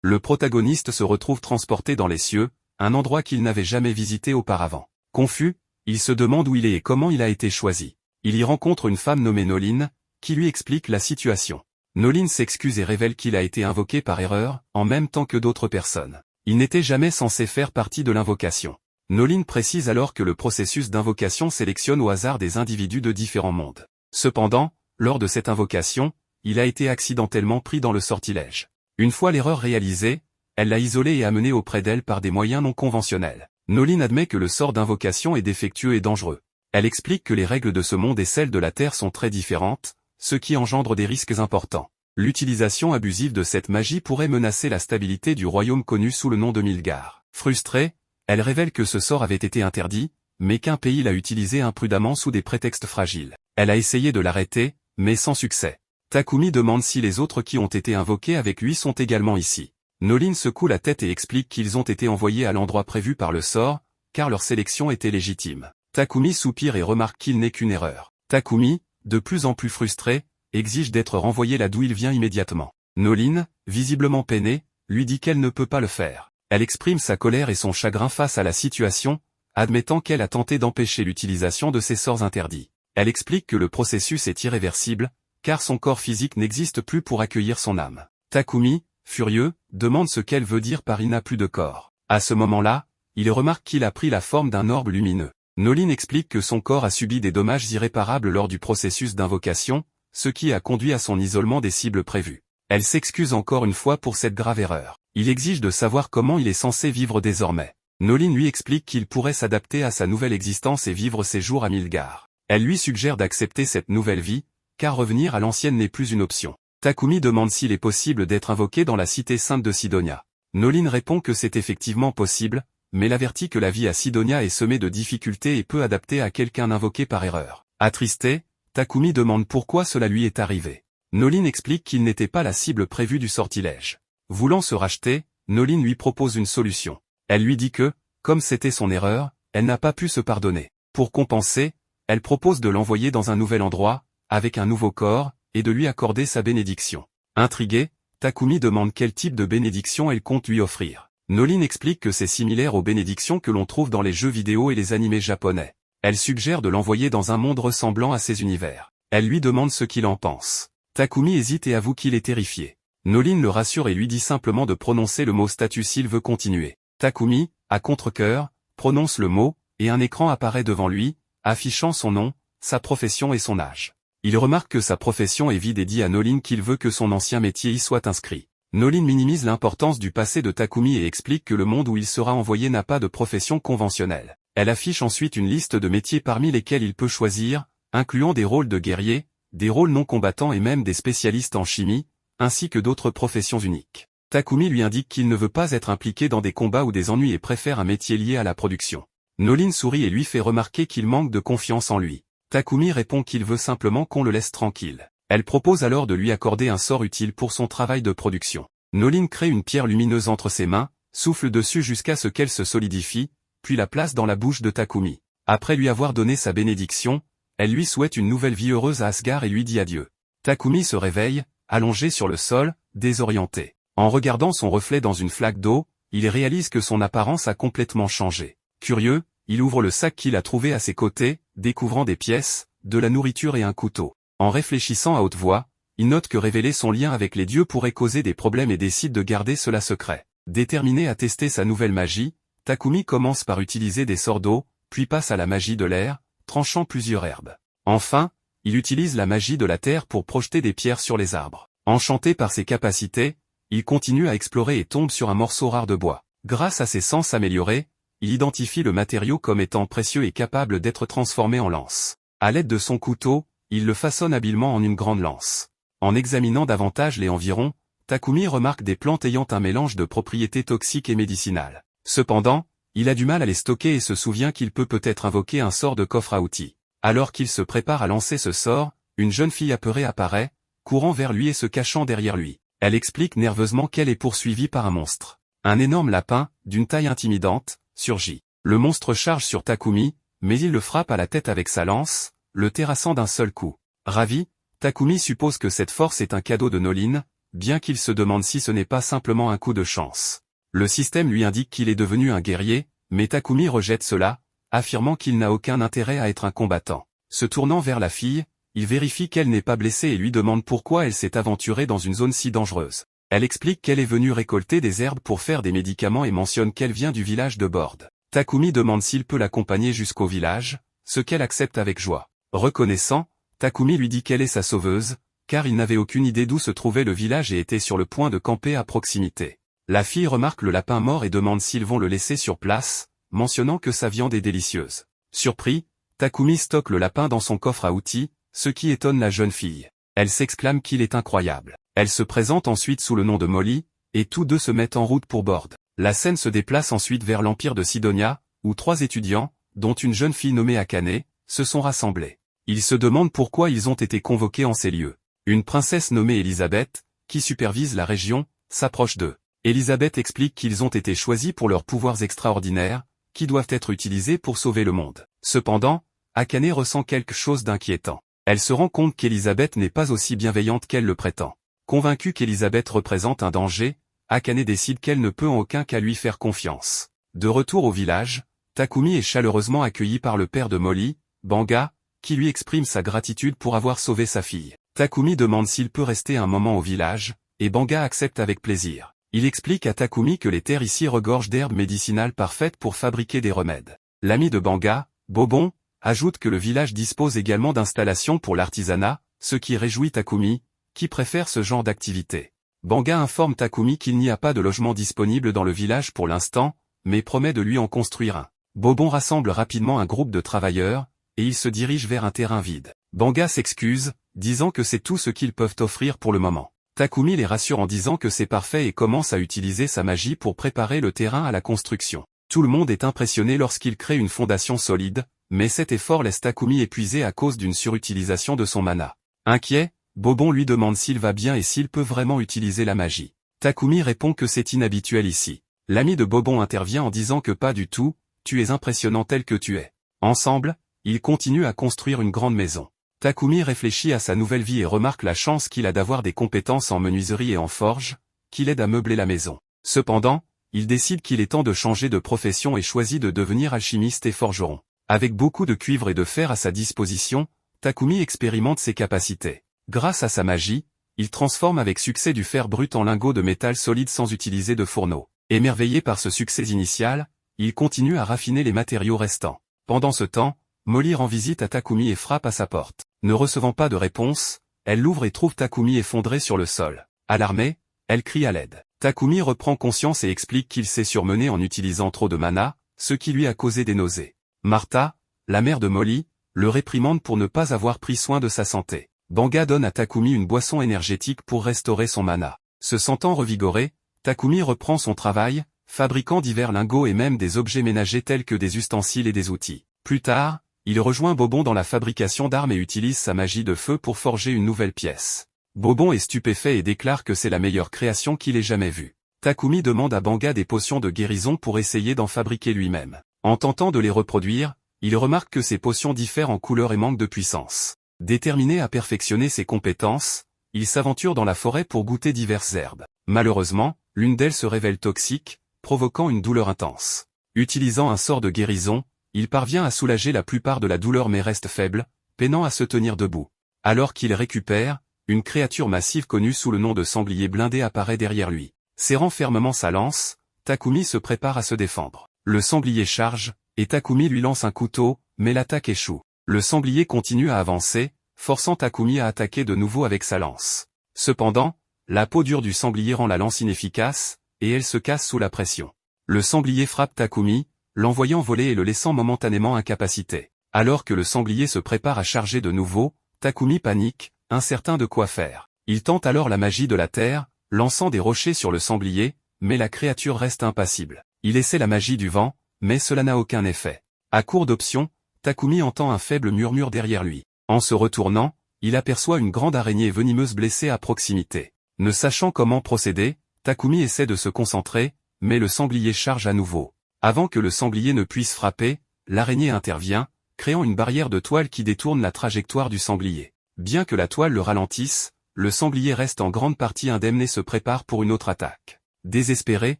Le protagoniste se retrouve transporté dans les cieux, un endroit qu'il n'avait jamais visité auparavant. Confus, il se demande où il est et comment il a été choisi. Il y rencontre une femme nommée Noline, qui lui explique la situation. Noline s'excuse et révèle qu'il a été invoqué par erreur, en même temps que d'autres personnes. Il n'était jamais censé faire partie de l'invocation. Noline précise alors que le processus d'invocation sélectionne au hasard des individus de différents mondes. Cependant, lors de cette invocation, il a été accidentellement pris dans le sortilège. Une fois l'erreur réalisée, elle l'a isolé et amené auprès d'elle par des moyens non conventionnels. Noline admet que le sort d'invocation est défectueux et dangereux. Elle explique que les règles de ce monde et celles de la Terre sont très différentes, ce qui engendre des risques importants. L'utilisation abusive de cette magie pourrait menacer la stabilité du royaume connu sous le nom de Milgar. Frustrée, elle révèle que ce sort avait été interdit, mais qu'un pays l'a utilisé imprudemment sous des prétextes fragiles. Elle a essayé de l'arrêter, mais sans succès. Takumi demande si les autres qui ont été invoqués avec lui sont également ici. Noline secoue la tête et explique qu'ils ont été envoyés à l'endroit prévu par le sort, car leur sélection était légitime. Takumi soupire et remarque qu'il n'est qu'une erreur. Takumi, de plus en plus frustré, exige d'être renvoyé là d'où il vient immédiatement. Noline, visiblement peinée, lui dit qu'elle ne peut pas le faire. Elle exprime sa colère et son chagrin face à la situation, admettant qu'elle a tenté d'empêcher l'utilisation de ces sorts interdits. Elle explique que le processus est irréversible, car son corps physique n'existe plus pour accueillir son âme. Takumi, furieux, demande ce qu'elle veut dire par « il n'a plus de corps ». À ce moment-là, il remarque qu'il a pris la forme d'un orbe lumineux. Noline explique que son corps a subi des dommages irréparables lors du processus d'invocation, ce qui a conduit à son isolement des cibles prévues. Elle s'excuse encore une fois pour cette grave erreur. Il exige de savoir comment il est censé vivre désormais. Noline lui explique qu'il pourrait s'adapter à sa nouvelle existence et vivre ses jours à Milgar. Elle lui suggère d'accepter cette nouvelle vie, car revenir à l'ancienne n'est plus une option. Takumi demande s'il est possible d'être invoqué dans la cité sainte de Sidonia. Noline répond que c'est effectivement possible, mais l'avertit que la vie à Sidonia est semée de difficultés et peu adaptée à quelqu'un invoqué par erreur. Attristé, Takumi demande pourquoi cela lui est arrivé. Noline explique qu'il n'était pas la cible prévue du sortilège. Voulant se racheter, Noline lui propose une solution. Elle lui dit que, comme c'était son erreur, elle n'a pas pu se pardonner. Pour compenser, elle propose de l'envoyer dans un nouvel endroit, avec un nouveau corps, et de lui accorder sa bénédiction. Intrigué, Takumi demande quel type de bénédiction elle compte lui offrir. Noline explique que c'est similaire aux bénédictions que l'on trouve dans les jeux vidéo et les animés japonais. Elle suggère de l'envoyer dans un monde ressemblant à ces univers. Elle lui demande ce qu'il en pense. Takumi hésite et avoue qu'il est terrifié. Noline le rassure et lui dit simplement de prononcer le mot statut s'il veut continuer. Takumi, à contre-cœur, prononce le mot, et un écran apparaît devant lui, affichant son nom, sa profession et son âge. Il remarque que sa profession est vide et dit à Noline qu'il veut que son ancien métier y soit inscrit. Noline minimise l'importance du passé de Takumi et explique que le monde où il sera envoyé n'a pas de profession conventionnelle. Elle affiche ensuite une liste de métiers parmi lesquels il peut choisir, incluant des rôles de guerrier, des rôles non combattants et même des spécialistes en chimie, ainsi que d'autres professions uniques. Takumi lui indique qu'il ne veut pas être impliqué dans des combats ou des ennuis et préfère un métier lié à la production. Noline sourit et lui fait remarquer qu'il manque de confiance en lui. Takumi répond qu'il veut simplement qu'on le laisse tranquille. Elle propose alors de lui accorder un sort utile pour son travail de production. Noline crée une pierre lumineuse entre ses mains, souffle dessus jusqu'à ce qu'elle se solidifie, puis la place dans la bouche de Takumi. Après lui avoir donné sa bénédiction, elle lui souhaite une nouvelle vie heureuse à Asgard et lui dit adieu. Takumi se réveille, allongé sur le sol, désorienté. En regardant son reflet dans une flaque d'eau, il réalise que son apparence a complètement changé. Curieux, il ouvre le sac qu'il a trouvé à ses côtés, découvrant des pièces, de la nourriture et un couteau. En réfléchissant à haute voix, il note que révéler son lien avec les dieux pourrait causer des problèmes et décide de garder cela secret. Déterminé à tester sa nouvelle magie, Takumi commence par utiliser des sorts d'eau, puis passe à la magie de l'air, tranchant plusieurs herbes. Enfin, il utilise la magie de la terre pour projeter des pierres sur les arbres. Enchanté par ses capacités, il continue à explorer et tombe sur un morceau rare de bois. Grâce à ses sens améliorés, il identifie le matériau comme étant précieux et capable d'être transformé en lance. À l'aide de son couteau, il le façonne habilement en une grande lance. En examinant davantage les environs, Takumi remarque des plantes ayant un mélange de propriétés toxiques et médicinales. Cependant, il a du mal à les stocker et se souvient qu'il peut-être invoquer un sort de coffre à outils. Alors qu'il se prépare à lancer ce sort, une jeune fille apeurée apparaît, courant vers lui et se cachant derrière lui. Elle explique nerveusement qu'elle est poursuivie par un monstre. Un énorme lapin, d'une taille intimidante, surgit. Le monstre charge sur Takumi, mais il le frappe à la tête avec sa lance, le terrassant d'un seul coup. Ravi, Takumi suppose que cette force est un cadeau de Noline, bien qu'il se demande si ce n'est pas simplement un coup de chance. Le système lui indique qu'il est devenu un guerrier, mais Takumi rejette cela, affirmant qu'il n'a aucun intérêt à être un combattant. Se tournant vers la fille, il vérifie qu'elle n'est pas blessée et lui demande pourquoi elle s'est aventurée dans une zone si dangereuse. Elle explique qu'elle est venue récolter des herbes pour faire des médicaments et mentionne qu'elle vient du village de Borde. Takumi demande s'il peut l'accompagner jusqu'au village, ce qu'elle accepte avec joie. Reconnaissant, Takumi lui dit qu'elle est sa sauveuse, car il n'avait aucune idée d'où se trouvait le village et était sur le point de camper à proximité. La fille remarque le lapin mort et demande s'ils vont le laisser sur place, mentionnant que sa viande est délicieuse. Surpris, Takumi stocke le lapin dans son coffre à outils, ce qui étonne la jeune fille. Elle s'exclame qu'il est incroyable. Elle se présente ensuite sous le nom de Molly, et tous deux se mettent en route pour Borde. La scène se déplace ensuite vers l'empire de Sidonia, où 3 étudiants, dont une jeune fille nommée Akane, se sont rassemblés. Ils se demandent pourquoi ils ont été convoqués en ces lieux. Une princesse nommée Elisabeth, qui supervise la région, s'approche d'eux. Elisabeth explique qu'ils ont été choisis pour leurs pouvoirs extraordinaires, qui doivent être utilisés pour sauver le monde. Cependant, Akane ressent quelque chose d'inquiétant. Elle se rend compte qu'Elisabeth n'est pas aussi bienveillante qu'elle le prétend. Convaincue qu'Elisabeth représente un danger, Akane décide qu'elle ne peut en aucun cas lui faire confiance. De retour au village, Takumi est chaleureusement accueilli par le père de Molly, Banga, qui lui exprime sa gratitude pour avoir sauvé sa fille. Takumi demande s'il peut rester un moment au village, et Banga accepte avec plaisir. Il explique à Takumi que les terres ici regorgent d'herbes médicinales parfaites pour fabriquer des remèdes. L'ami de Banga, Bobon, ajoute que le village dispose également d'installations pour l'artisanat, ce qui réjouit Takumi, qui préfère ce genre d'activité. Banga informe Takumi qu'il n'y a pas de logement disponible dans le village pour l'instant, mais promet de lui en construire un. Bobon rassemble rapidement un groupe de travailleurs, et ils se dirigent vers un terrain vide. Banga s'excuse, disant que c'est tout ce qu'ils peuvent offrir pour le moment. Takumi les rassure en disant que c'est parfait et commence à utiliser sa magie pour préparer le terrain à la construction. Tout le monde est impressionné lorsqu'il crée une fondation solide, mais cet effort laisse Takumi épuisé à cause d'une surutilisation de son mana. Inquiet, Bobon lui demande s'il va bien et s'il peut vraiment utiliser la magie. Takumi répond que c'est inhabituel ici. L'ami de Bobon intervient en disant que pas du tout, tu es impressionnant tel que tu es. Ensemble, ils continuent à construire une grande maison. Takumi réfléchit à sa nouvelle vie et remarque la chance qu'il a d'avoir des compétences en menuiserie et en forge, qui l'aident à meubler la maison. Cependant, il décide qu'il est temps de changer de profession et choisit de devenir alchimiste et forgeron. Avec beaucoup de cuivre et de fer à sa disposition, Takumi expérimente ses capacités. Grâce à sa magie, il transforme avec succès du fer brut en lingots de métal solide sans utiliser de fourneau. Émerveillé par ce succès initial, il continue à raffiner les matériaux restants. Pendant ce temps, Molly rend visite à Takumi et frappe à sa porte. Ne recevant pas de réponse, elle l'ouvre et trouve Takumi effondré sur le sol. Alarmée, elle crie à l'aide. Takumi reprend conscience et explique qu'il s'est surmené en utilisant trop de mana, ce qui lui a causé des nausées. Martha, la mère de Molly, le réprimande pour ne pas avoir pris soin de sa santé. Banga donne à Takumi une boisson énergétique pour restaurer son mana. Se sentant revigoré, Takumi reprend son travail, fabriquant divers lingots et même des objets ménagers tels que des ustensiles et des outils. Plus tard, il rejoint Bobon dans la fabrication d'armes et utilise sa magie de feu pour forger une nouvelle pièce. Bobon est stupéfait et déclare que c'est la meilleure création qu'il ait jamais vue. Takumi demande à Banga des potions de guérison pour essayer d'en fabriquer lui-même. En tentant de les reproduire, il remarque que ces potions diffèrent en couleur et manquent de puissance. Déterminé à perfectionner ses compétences, il s'aventure dans la forêt pour goûter diverses herbes. Malheureusement, l'une d'elles se révèle toxique, provoquant une douleur intense. Utilisant un sort de guérison, il parvient à soulager la plupart de la douleur mais reste faible, peinant à se tenir debout. Alors qu'il récupère, une créature massive connue sous le nom de sanglier blindé apparaît derrière lui. Serrant fermement sa lance, Takumi se prépare à se défendre. Le sanglier charge, et Takumi lui lance un couteau, mais l'attaque échoue. Le sanglier continue à avancer, forçant Takumi à attaquer de nouveau avec sa lance. Cependant, la peau dure du sanglier rend la lance inefficace, et elle se casse sous la pression. Le sanglier frappe Takumi, l'envoyant voler et le laissant momentanément incapacité. Alors que le sanglier se prépare à charger de nouveau, Takumi panique, incertain de quoi faire. Il tente alors la magie de la terre, lançant des rochers sur le sanglier, mais la créature reste impassible. Il essaie la magie du vent, mais cela n'a aucun effet. À court d'options, Takumi entend un faible murmure derrière lui. En se retournant, il aperçoit une grande araignée venimeuse blessée à proximité. Ne sachant comment procéder, Takumi essaie de se concentrer, mais le sanglier charge à nouveau. Avant que le sanglier ne puisse frapper, l'araignée intervient, créant une barrière de toile qui détourne la trajectoire du sanglier. Bien que la toile le ralentisse, le sanglier reste en grande partie indemne et se prépare pour une autre attaque. Désespéré,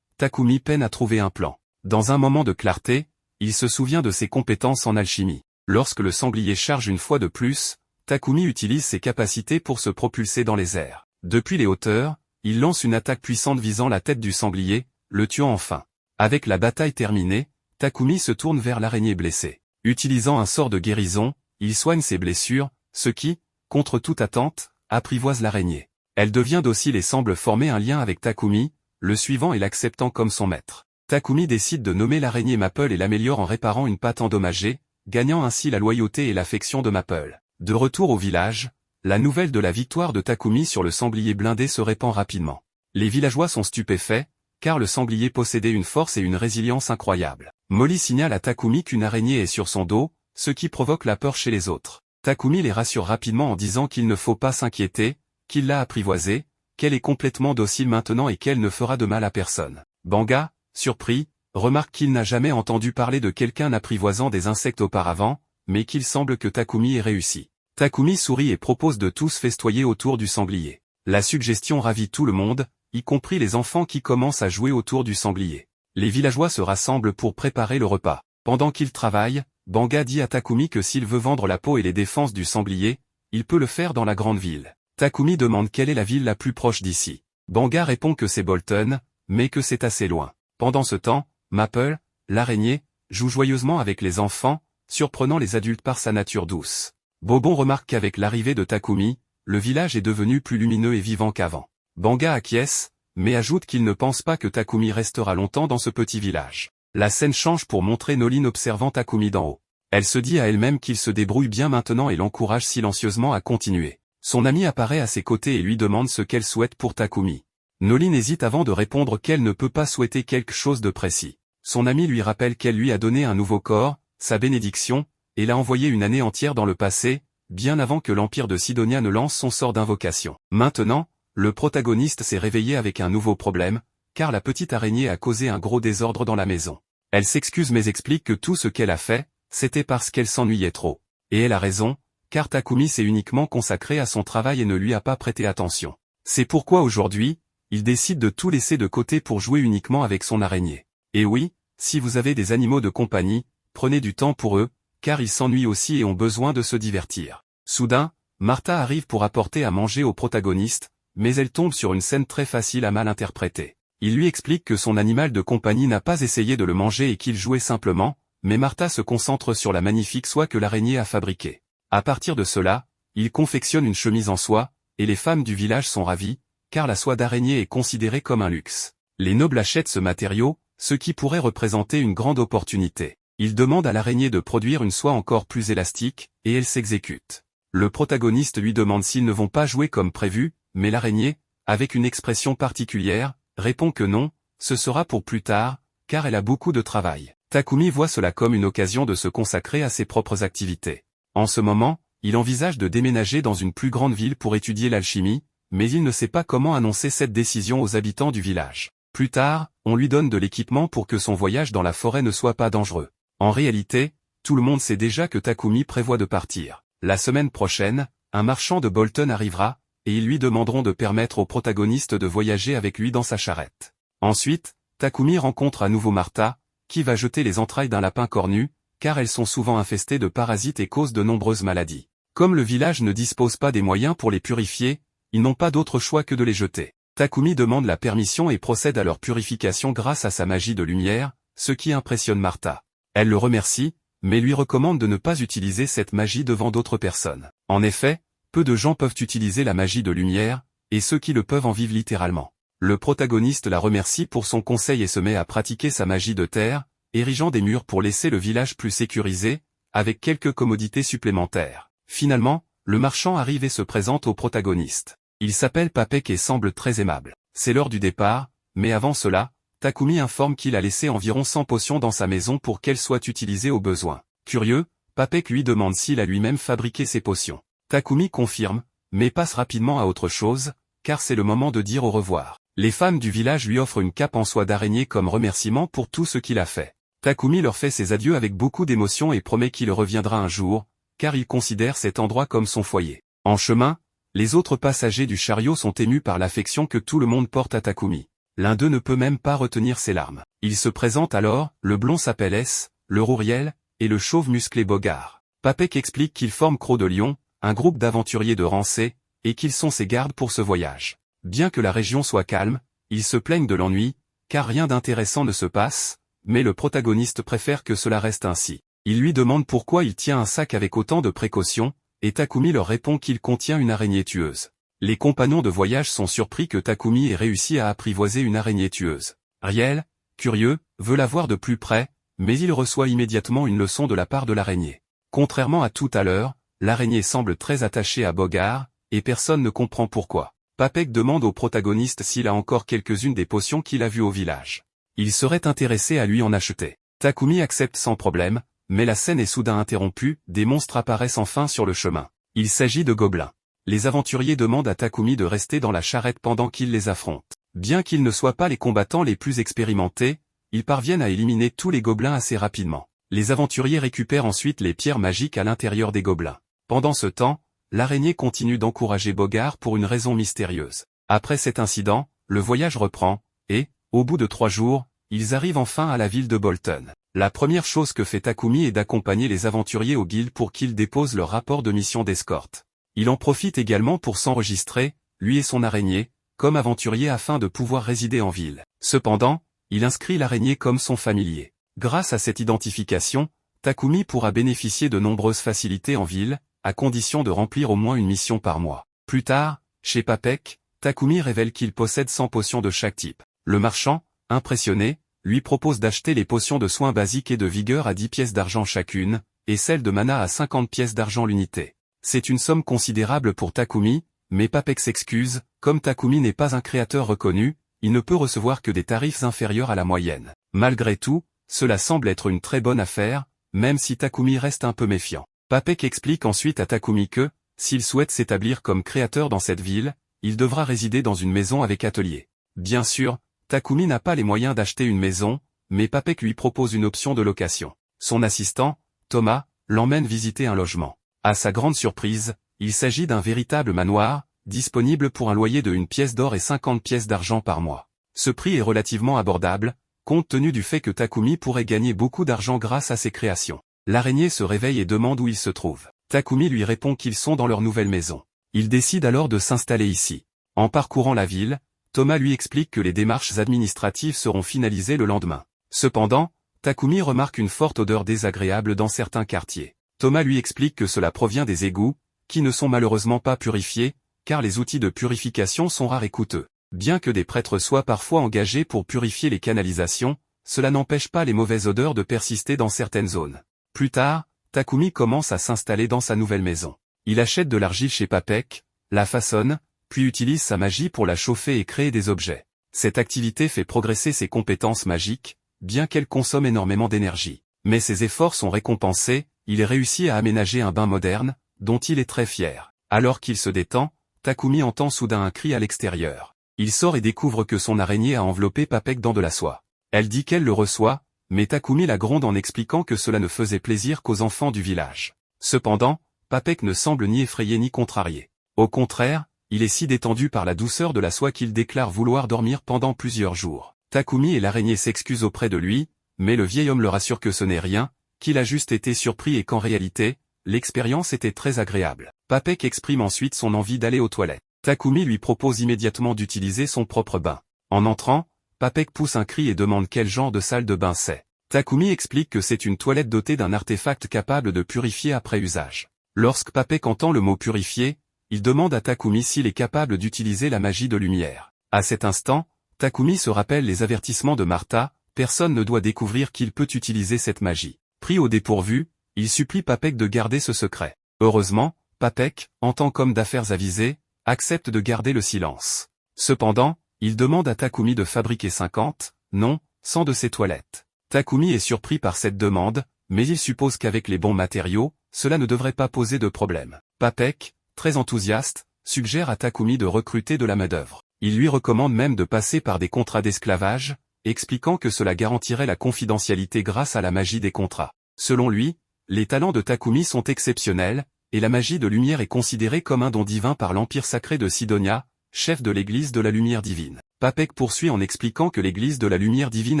Takumi peine à trouver un plan. Dans un moment de clarté, il se souvient de ses compétences en alchimie. Lorsque le sanglier charge une fois de plus, Takumi utilise ses capacités pour se propulser dans les airs. Depuis les hauteurs, il lance une attaque puissante visant la tête du sanglier, le tuant enfin. Avec la bataille terminée, Takumi se tourne vers l'araignée blessée. Utilisant un sort de guérison, il soigne ses blessures, ce qui, contre toute attente, apprivoise l'araignée. Elle devient docile et semble former un lien avec Takumi, le suivant et l'acceptant comme son maître. Takumi décide de nommer l'araignée Maple et l'améliore en réparant une patte endommagée, gagnant ainsi la loyauté et l'affection de Maple. De retour au village, la nouvelle de la victoire de Takumi sur le sanglier blindé se répand rapidement. Les villageois sont stupéfaits, car le sanglier possédait une force et une résilience incroyables. Molly signale à Takumi qu'une araignée est sur son dos, ce qui provoque la peur chez les autres. Takumi les rassure rapidement en disant qu'il ne faut pas s'inquiéter, qu'il l'a apprivoisée, qu'elle est complètement docile maintenant et qu'elle ne fera de mal à personne. Banga, surpris, remarque qu'il n'a jamais entendu parler de quelqu'un apprivoisant des insectes auparavant, mais qu'il semble que Takumi ait réussi. Takumi sourit et propose de tous festoyer autour du sanglier. La suggestion ravit tout le monde, y compris les enfants qui commencent à jouer autour du sanglier. Les villageois se rassemblent pour préparer le repas. Pendant qu'ils travaillent, Banga dit à Takumi que s'il veut vendre la peau et les défenses du sanglier, il peut le faire dans la grande ville. Takumi demande quelle est la ville la plus proche d'ici. Banga répond que c'est Bolton, mais que c'est assez loin. Pendant ce temps, Maple, l'araignée, joue joyeusement avec les enfants, surprenant les adultes par sa nature douce. Bobon remarque qu'avec l'arrivée de Takumi, le village est devenu plus lumineux et vivant qu'avant. Banga acquiesce, mais ajoute qu'il ne pense pas que Takumi restera longtemps dans ce petit village. La scène change pour montrer Nolin observant Takumi d'en haut. Elle se dit à elle-même qu'il se débrouille bien maintenant et l'encourage silencieusement à continuer. Son amie apparaît à ses côtés et lui demande ce qu'elle souhaite pour Takumi. Nolin hésite avant de répondre qu'elle ne peut pas souhaiter quelque chose de précis. Son amie lui rappelle qu'elle lui a donné un nouveau corps, sa bénédiction, et l'a envoyé une année entière dans le passé, bien avant que l'Empire de Sidonia ne lance son sort d'invocation. Maintenant, le protagoniste s'est réveillé avec un nouveau problème, car la petite araignée a causé un gros désordre dans la maison. Elle s'excuse mais explique que tout ce qu'elle a fait, c'était parce qu'elle s'ennuyait trop. Et elle a raison, car Takumi s'est uniquement consacré à son travail et ne lui a pas prêté attention. C'est pourquoi aujourd'hui, il décide de tout laisser de côté pour jouer uniquement avec son araignée. Et oui, si vous avez des animaux de compagnie, prenez du temps pour eux, car ils s'ennuient aussi et ont besoin de se divertir. Soudain, Martha arrive pour apporter à manger au protagoniste, mais elle tombe sur une scène très facile à mal interpréter. Il lui explique que son animal de compagnie n'a pas essayé de le manger et qu'il jouait simplement, mais Martha se concentre sur la magnifique soie que l'araignée a fabriquée. À partir de cela, il confectionne une chemise en soie, et les femmes du village sont ravies, car la soie d'araignée est considérée comme un luxe. Les nobles achètent ce matériau, ce qui pourrait représenter une grande opportunité. Ils demandent à l'araignée de produire une soie encore plus élastique, et elle s'exécute. Le protagoniste lui demande s'ils ne vont pas jouer comme prévu, mais l'araignée, avec une expression particulière, répond que non, ce sera pour plus tard, car elle a beaucoup de travail. Takumi voit cela comme une occasion de se consacrer à ses propres activités. En ce moment, il envisage de déménager dans une plus grande ville pour étudier l'alchimie, mais il ne sait pas comment annoncer cette décision aux habitants du village. Plus tard, on lui donne de l'équipement pour que son voyage dans la forêt ne soit pas dangereux. En réalité, tout le monde sait déjà que Takumi prévoit de partir. La semaine prochaine, un marchand de Bolton arrivera, et ils lui demanderont de permettre au protagoniste de voyager avec lui dans sa charrette. Ensuite, Takumi rencontre à nouveau Martha, qui va jeter les entrailles d'un lapin cornu, car elles sont souvent infestées de parasites et causent de nombreuses maladies. Comme le village ne dispose pas des moyens pour les purifier, ils n'ont pas d'autre choix que de les jeter. Takumi demande la permission et procède à leur purification grâce à sa magie de lumière, ce qui impressionne Martha. Elle le remercie, mais lui recommande de ne pas utiliser cette magie devant d'autres personnes. En effet, peu de gens peuvent utiliser la magie de lumière, et ceux qui le peuvent en vivent littéralement. Le protagoniste la remercie pour son conseil et se met à pratiquer sa magie de terre, érigeant des murs pour laisser le village plus sécurisé, avec quelques commodités supplémentaires. Finalement, le marchand arrive et se présente au protagoniste. Il s'appelle Papek et semble très aimable. C'est l'heure du départ, mais avant cela, Takumi informe qu'il a laissé environ 100 potions dans sa maison pour qu'elles soient utilisées au besoin. Curieux, Papek lui demande s'il a lui-même fabriqué ces potions. Takumi confirme, mais passe rapidement à autre chose, car c'est le moment de dire au revoir. Les femmes du village lui offrent une cape en soie d'araignée comme remerciement pour tout ce qu'il a fait. Takumi leur fait ses adieux avec beaucoup d'émotion et promet qu'il reviendra un jour, car il considère cet endroit comme son foyer. En chemin, Les autres passagers du chariot sont émus par l'affection que tout le monde porte à Takumi. L'un d'eux ne peut même pas retenir ses larmes. Il se présente alors, le blond s'appelle S, le Rouriel, et le chauve musclé Bogart. Papek explique qu'ils forment Croc de Lion, un groupe d'aventuriers de Rancé, et qu'ils sont ses gardes pour ce voyage. Bien que la région soit calme, ils se plaignent de l'ennui, car rien d'intéressant ne se passe, mais le protagoniste préfère que cela reste ainsi. Il lui demande pourquoi il tient un sac avec autant de précautions, et Takumi leur répond qu'il contient une araignée tueuse. Les compagnons de voyage sont surpris que Takumi ait réussi à apprivoiser une araignée tueuse. Riel, curieux, veut la voir de plus près, mais il reçoit immédiatement une leçon de la part de l'araignée. Contrairement à tout à l'heure, l'araignée semble très attachée à Bogart, et personne ne comprend pourquoi. Papek demande au protagoniste s'il a encore quelques-unes des potions qu'il a vues au village. Il serait intéressé à lui en acheter. Takumi accepte sans problème, mais la scène est soudain interrompue, des monstres apparaissent enfin sur le chemin. Il s'agit de gobelins. Les aventuriers demandent à Takumi de rester dans la charrette pendant qu'ils les affrontent. Bien qu'ils ne soient pas les combattants les plus expérimentés, ils parviennent à éliminer tous les gobelins assez rapidement. Les aventuriers récupèrent ensuite les pierres magiques à l'intérieur des gobelins. Pendant ce temps, l'araignée continue d'encourager Bogart pour une raison mystérieuse. Après cet incident, le voyage reprend, et, au bout de 3 jours, ils arrivent enfin à la ville de Bolton. La première chose que fait Takumi est d'accompagner les aventuriers au guild pour qu'ils déposent leur rapport de mission d'escorte. Il en profite également pour s'enregistrer, lui et son araignée, comme aventurier afin de pouvoir résider en ville. Cependant, il inscrit l'araignée comme son familier. Grâce à cette identification, Takumi pourra bénéficier de nombreuses facilités en ville, à condition de remplir au moins une mission par mois. Plus tard, chez Papek, Takumi révèle qu'il possède 100 potions de chaque type. Le marchand, impressionné, lui propose d'acheter les potions de soins basiques et de vigueur à 10 pièces d'argent chacune, et celles de mana à 50 pièces d'argent l'unité. C'est une somme considérable pour Takumi, mais Papek s'excuse, comme Takumi n'est pas un créateur reconnu, il ne peut recevoir que des tarifs inférieurs à la moyenne. Malgré tout, cela semble être une très bonne affaire, même si Takumi reste un peu méfiant. Papek explique ensuite à Takumi que, s'il souhaite s'établir comme créateur dans cette ville, il devra résider dans une maison avec atelier. Bien sûr, Takumi n'a pas les moyens d'acheter une maison, mais Papek lui propose une option de location. Son assistant, Thomas, l'emmène visiter un logement. À sa grande surprise, il s'agit d'un véritable manoir, disponible pour un loyer de 1 pièce d'or et 50 pièces d'argent par mois. Ce prix est relativement abordable, compte tenu du fait que Takumi pourrait gagner beaucoup d'argent grâce à ses créations. L'araignée se réveille et demande où ils se trouvent. Takumi lui répond qu'ils sont dans leur nouvelle maison. Il décide alors de s'installer ici. En parcourant la ville, Thomas lui explique que les démarches administratives seront finalisées le lendemain. Cependant, Takumi remarque une forte odeur désagréable dans certains quartiers. Thomas lui explique que cela provient des égouts, qui ne sont malheureusement pas purifiés, car les outils de purification sont rares et coûteux. Bien que des prêtres soient parfois engagés pour purifier les canalisations, cela n'empêche pas les mauvaises odeurs de persister dans certaines zones. Plus tard, Takumi commence à s'installer dans sa nouvelle maison. Il achète de l'argile chez Papek, la façonne, puis utilise sa magie pour la chauffer et créer des objets. Cette activité fait progresser ses compétences magiques, bien qu'elle consomme énormément d'énergie. Mais ses efforts sont récompensés, il réussit à aménager un bain moderne, dont il est très fier. Alors qu'il se détend, Takumi entend soudain un cri à l'extérieur. Il sort et découvre que son araignée a enveloppé Papek dans de la soie. Elle dit qu'elle le reçoit, mais Takumi la gronde en expliquant que cela ne faisait plaisir qu'aux enfants du village. Cependant, Papek ne semble ni effrayé ni contrarié. Au contraire, il est si détendu par la douceur de la soie qu'il déclare vouloir dormir pendant plusieurs jours. Takumi et l'araignée s'excusent auprès de lui, mais le vieil homme le rassure que ce n'est rien, qu'il a juste été surpris et qu'en réalité, l'expérience était très agréable. Papek exprime ensuite son envie d'aller aux toilettes. Takumi lui propose immédiatement d'utiliser son propre bain. En entrant, Papek pousse un cri et demande quel genre de salle de bain c'est. Takumi explique que c'est une toilette dotée d'un artefact capable de purifier après usage. Lorsque Papek entend le mot purifier, il demande à Takumi s'il est capable d'utiliser la magie de lumière. À cet instant, Takumi se rappelle les avertissements de Martha, personne ne doit découvrir qu'il peut utiliser cette magie. Pris au dépourvu, il supplie Papek de garder ce secret. Heureusement, Papek, en tant qu'homme d'affaires avisé, accepte de garder le silence. Cependant, il demande à Takumi de fabriquer 50, non, 100 de ses toilettes. Takumi est surpris par cette demande, mais il suppose qu'avec les bons matériaux, cela ne devrait pas poser de problème. Papek, très enthousiaste, suggère à Takumi de recruter de la main-d'œuvre. Il lui recommande même de passer par des contrats d'esclavage, expliquant que cela garantirait la confidentialité grâce à la magie des contrats. Selon lui, les talents de Takumi sont exceptionnels, et la magie de lumière est considérée comme un don divin par l'Empire sacré de Sidonia, chef de l'Église de la lumière divine. Papek poursuit en expliquant que l'Église de la lumière divine